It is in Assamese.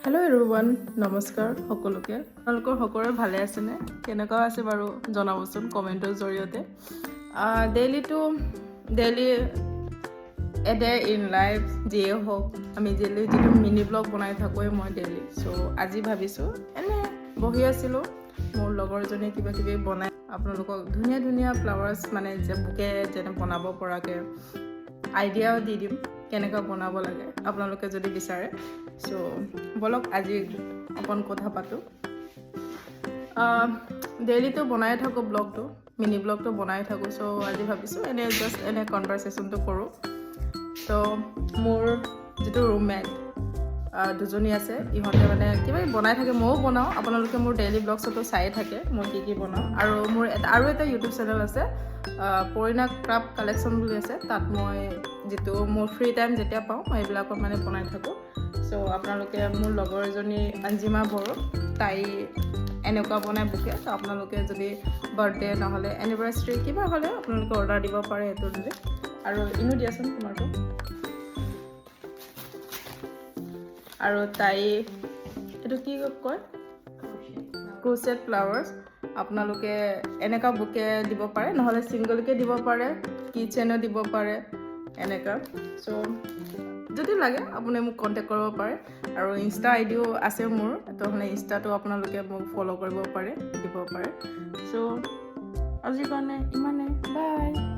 হেল্ল' এভৰিৱান, নমস্কাৰ সকলোকে। আপোনালোকৰ সকলোৰে ভালে আছেনে? কেনেকুৱা আছে বাৰু জনাবচোন কমেণ্টৰ জৰিয়তে। Daily a day in life যিয়ে হওক, আমি যিটো মিনি ব্লগ বনাই থাকোঁৱেই মই ডেইলি। চ' আজি ভাবিছোঁ এনে বহি আছিলোঁ, মোৰ লগৰজনী কিবা কিবি বনাই আপোনালোকক ধুনীয়া ধুনীয়া ফ্লাৱাৰ্ছ মানে যে বুকে যেনে বনাব পৰাকৈ আইডিয়াও দি দিম কেনেকৈ বনাব লাগে আপোনালোকে যদি বিচাৰে। চ' বলক আজি অকণ কথা পাতোঁ। ডেইলিটো বনাই থাকোঁ ব্লগটো, মিনি ব্লগটো বনাই থাকোঁ। চ' আজি ভাবিছোঁ জাষ্ট এনে কনভাৰচেশ্যনটো কৰোঁ। ত' মোৰ যিটো ৰুমমেট দুজনী আছে, ইহঁতে মানে কিবা বনাই থাকে, ময়ো বনাওঁ। আপোনালোকে মোৰ ডেইলি ব্লগছতো চায়ে থাকে মই কি বনাওঁ। আৰু মোৰ এটা ইউটিউব চেনেল আছে, পৰিণা ক্ৰাফ্ট কালেকশ্যন বুলি আছে। তাত মই যিটো মোৰ ফ্ৰী টাইম যেতিয়া পাওঁ মই এইবিলাকত মানে বনাই থাকোঁ। চ' আপোনালোকে মোৰ লগৰ এজনী অঞ্জিমা বড়ো, তাই এনেকুৱা বনাই বুকে। ত' আপোনালোকে যদি বাৰ্থডে নহ'লে এনিভাৰ্চাৰী কিবা হ'লে আপোনালোকে অৰ্ডাৰ দিব পাৰে এইটো দিলে। আৰু ইনো দিয়াচোন তোমাৰটো। আৰু তাই এইটো কি কয়, ক্ৰোচেট ফ্লাৱাৰ্ছ। আপোনালোকে এনেকুৱা বুকে দিব পাৰে, নহ'লে ছিংগলকৈ দিব পাৰে, কিচেনো দিব পাৰে এনেকুৱা। চ' যদি লাগে আপুনি মোক কণ্টেক্ট কৰিব পাৰে। আৰু ইনষ্টা আইডিও আছে মোৰ, নহ'লে ইনষ্টাটো আপোনালোকে মোক ফ'ল' কৰিব পাৰে, দিব পাৰে। চ' আজিৰ কাৰণে ইমানেই, বাই।